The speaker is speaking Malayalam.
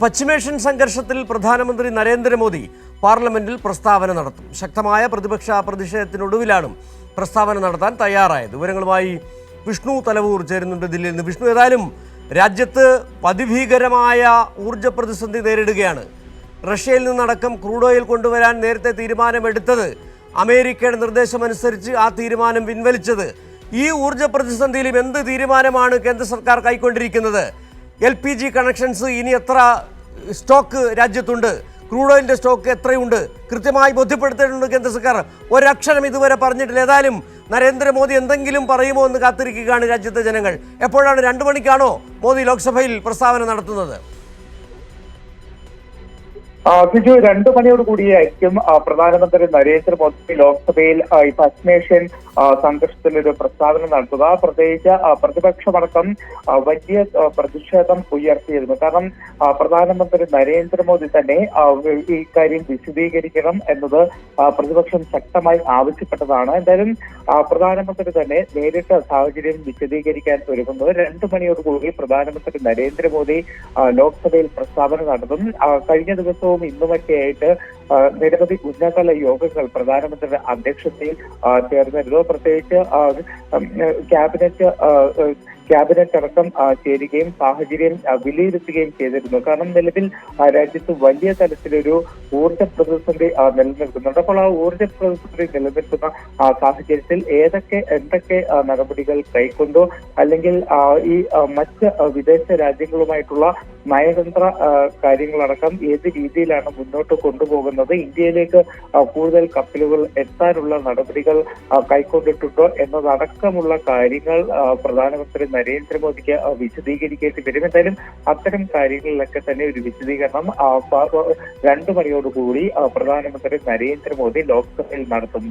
പശ്ചിമേഷ്യൻ സംഘർഷത്തിൽ പ്രധാനമന്ത്രി നരേന്ദ്രമോദി പാർലമെന്റിൽ പ്രസ്താവന നടത്തും. ശക്തമായ പ്രതിപക്ഷ പ്രതിഷേധത്തിനൊടുവിലാണ് പ്രസ്താവന നടത്താൻ തയ്യാറായത്. വിവരങ്ങളുമായി വിഷ്ണു തലവൂർ ചേരുന്നുണ്ട് ദില്ലിയിൽ നിന്ന്. വിഷ്ണു, ഏതായാലും രാജ്യത്ത് അതിഭീകരമായ ഊർജ്ജ പ്രതിസന്ധി നേരിടുകയാണ്. റഷ്യയിൽ നിന്നടക്കം ക്രൂഡ് ഓയിൽ കൊണ്ടുവരാൻ നേരത്തെ തീരുമാനമെടുത്തത് അമേരിക്കയുടെ നിർദ്ദേശമനുസരിച്ച് ആ തീരുമാനം പിൻവലിച്ചത്. ഈ ഊർജ്ജ പ്രതിസന്ധിയിലും എന്ത് തീരുമാനമാണ് കേന്ദ്ര സർക്കാർ കൈക്കൊണ്ടിരിക്കുന്നത്? LPG കണക്ഷൻസ് ഇനി എത്ര സ്റ്റോക്ക് രാജ്യത്തുണ്ട്? ക്രൂഡ് ഓയിലിൻ്റെ സ്റ്റോക്ക് എത്രയുണ്ട്? കൃത്യമായി ബോധ്യപ്പെടുത്തിയിട്ടുണ്ട് കേന്ദ്ര സർക്കാർ. ഒരക്ഷരം ഇതുവരെ പറഞ്ഞിട്ടില്ല. ഏതായാലും നരേന്ദ്രമോദി എന്തെങ്കിലും പറയുമോ എന്ന് കാത്തിരിക്കുകയാണ് രാജ്യത്തെ ജനങ്ങൾ. എപ്പോഴാണ് 2 മണിക്കാണോ മോദി ലോക്സഭയിൽ പ്രസ്താവന നടത്തുന്നത്? ബിജു, 2 മണിയോട് കൂടിയായിരിക്കും പ്രധാനമന്ത്രി നരേന്ദ്രമോദി ലോക്സഭയിൽ ഈ പശ്ചിമേഷ്യൻ സംഘർഷത്തിലൊരു പ്രസ്താവന നടത്തുക. പ്രത്യേകിച്ച് പ്രതിപക്ഷമടക്കം വലിയ പ്രതിഷേധം ഉയർത്തിയിരുന്നു. കാരണം പ്രധാനമന്ത്രി നരേന്ദ്രമോദി തന്നെ ഈ കാര്യം വിശദീകരിക്കണം എന്നത് പ്രതിപക്ഷം ശക്തമായി ആവശ്യപ്പെട്ടതാണ്. എന്തായാലും പ്രധാനമന്ത്രി തന്നെ നേരിട്ട് സാഹചര്യം വിശദീകരിക്കാൻ ഒരുങ്ങുന്നത് 2 മണിയോട് കൂടി പ്രധാനമന്ത്രി നരേന്ദ്രമോദി ലോക്സഭയിൽ പ്രസ്താവന നടത്തും. കഴിഞ്ഞ ദിവസവും ഇന്നുമൊക്കെയായിട്ട് നിരവധി ഉന്നതതല യോഗങ്ങൾ പ്രധാനമന്ത്രിയുടെ അധ്യക്ഷതയിൽ ചേർന്നിരുന്നു. പ്രത്യേകിച്ച് ക്യാബിനറ്റ് അടക്കം ചേരുകയും സാഹചര്യം വിലയിരുത്തുകയും ചെയ്തിരുന്നു. കാരണം നിലവിൽ രാജ്യത്ത് വലിയ തലത്തിലൊരു ഊർജ്ജ പ്രതിസന്ധി നിലനിൽക്കുന്നുണ്ട്. അപ്പോൾ ആ ഊർജ്ജ പ്രതിസന്ധി നിലനിൽക്കുന്ന സാഹചര്യത്തിൽ എന്തൊക്കെ നടപടികൾ കൈക്കൊണ്ടു, അല്ലെങ്കിൽ ഈ മറ്റ് വിദേശ രാജ്യങ്ങളുമായിട്ടുള്ള നയതന്ത്ര കാര്യങ്ങളടക്കം ഏത് രീതിയിലാണ് മുന്നോട്ട് കൊണ്ടുപോകുന്നത്, ഇന്ത്യയിലേക്ക് കൂടുതൽ കപ്പലുകൾ എത്താനുള്ള നടപടികൾ കൈക്കൊണ്ടിട്ടുണ്ടോ എന്നതടക്കമുള്ള കാര്യങ്ങൾ പ്രധാനമന്ത്രി നരേന്ദ്രമോദിക്ക് വിശദീകരിക്കേണ്ടി വരും. എന്തായാലും അത്തരം കാര്യങ്ങളിലൊക്കെ തന്നെ ഒരു വിശദീകരണം 2 മണിയോടുകൂടി പ്രധാനമന്ത്രി നരേന്ദ്രമോദി ലോക്സഭയിൽ നടത്തും.